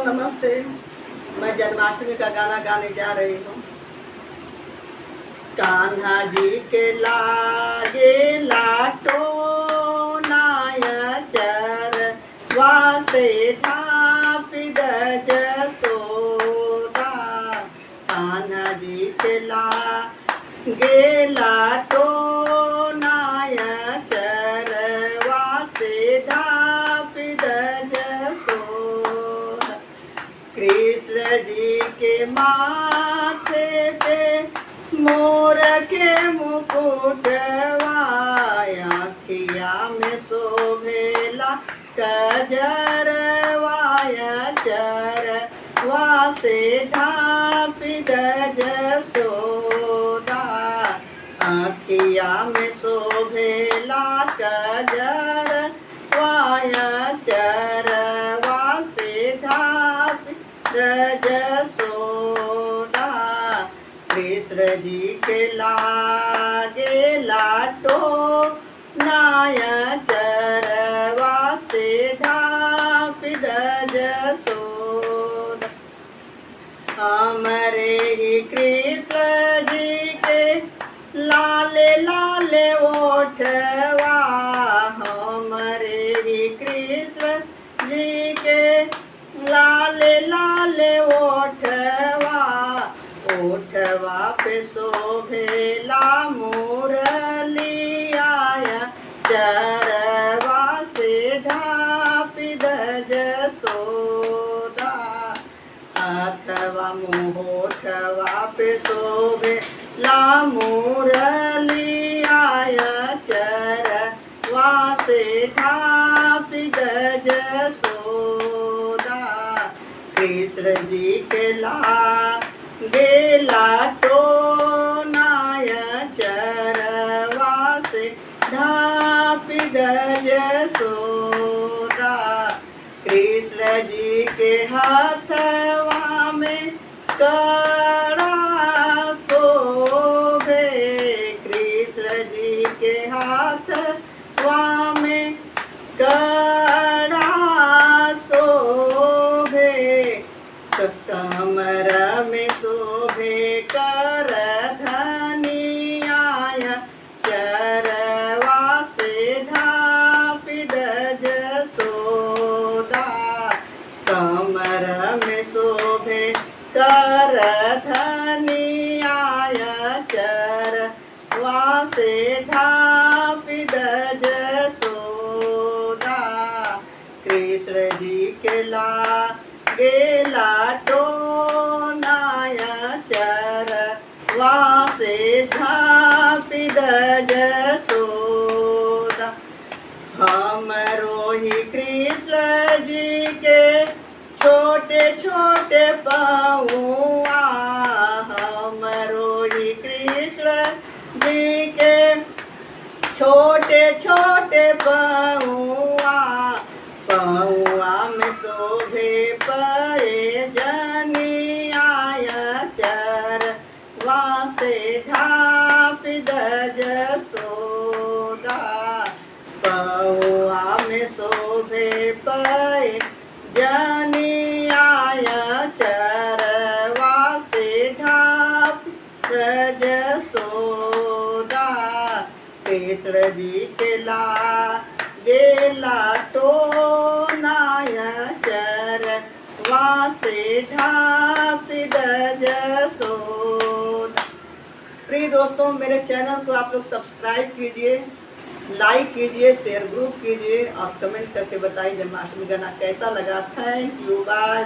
नमस्ते। मैं जन्माष्टमी का गाना गाने जा रही हूँ। कान्हा जी के लागे लाटो नायचर वासे ढापि दज सोदा। कान्हा जी के लागे लाटो नायचर वासे ढापि दज सोदा। कृष्ण जी के माथे पे मोर के मुकुट आखिया में शोभेला कजर चर वासे ढापि दज सोदा। आखिया में शोभेला कजर चर वासे ढापि दज सोदा। कृष्ण जी के लागे लाटो नायचर वासे ढापि दज सोदा। हमारे ही कृष्ण जी के लाले लाले ओठवा। हमारे ही कृष्ण जी के लाले लाले ओठवा। ओठवा पे शोभेला मुरलिया चरवा से ढापि दज सोदा। अथवा मुहोठवा पे शोभेला मुरलिया चरवा से ढापि दज सोदा। कृष्ण जी के लागे लाटो नायचर वासे ढापि दज सोदा। कृष्ण जी के हाथवा में कड़ा शोभे। कृष्ण जी के हाथवा में कड़ा शोभे। कमर में शोभे कर धनिया चरवा से ढापि दज सोदा। कमर में शोभे कर धनिया चरवा से ढापि दज सोदा। कृष्ण जी के लागे लाटो नायचर वासे ढापि दज सोदा। हमरो ही कृष्ण जी के छोटे छोटे पाऊआ। हमरो ही कृष्ण जी के छोटे छोटे पाऊआ। पौआ में शोभे पे जनिया चर वासे ढापि दज सोदा। पौआ में शोभे पे जनिया चर वासे ढापि दज सोदा। कृष्ण जी के लागे लाटो नायचर वासे ढापि दज सोदा। प्रिय दोस्तों, मेरे चैनल को आप लोग सब्सक्राइब कीजिए, लाइक कीजिए, शेयर ग्रुप कीजिए और कमेंट करके बताइए जन्माष्टमी गाना कैसा लगा। Thank you, bye.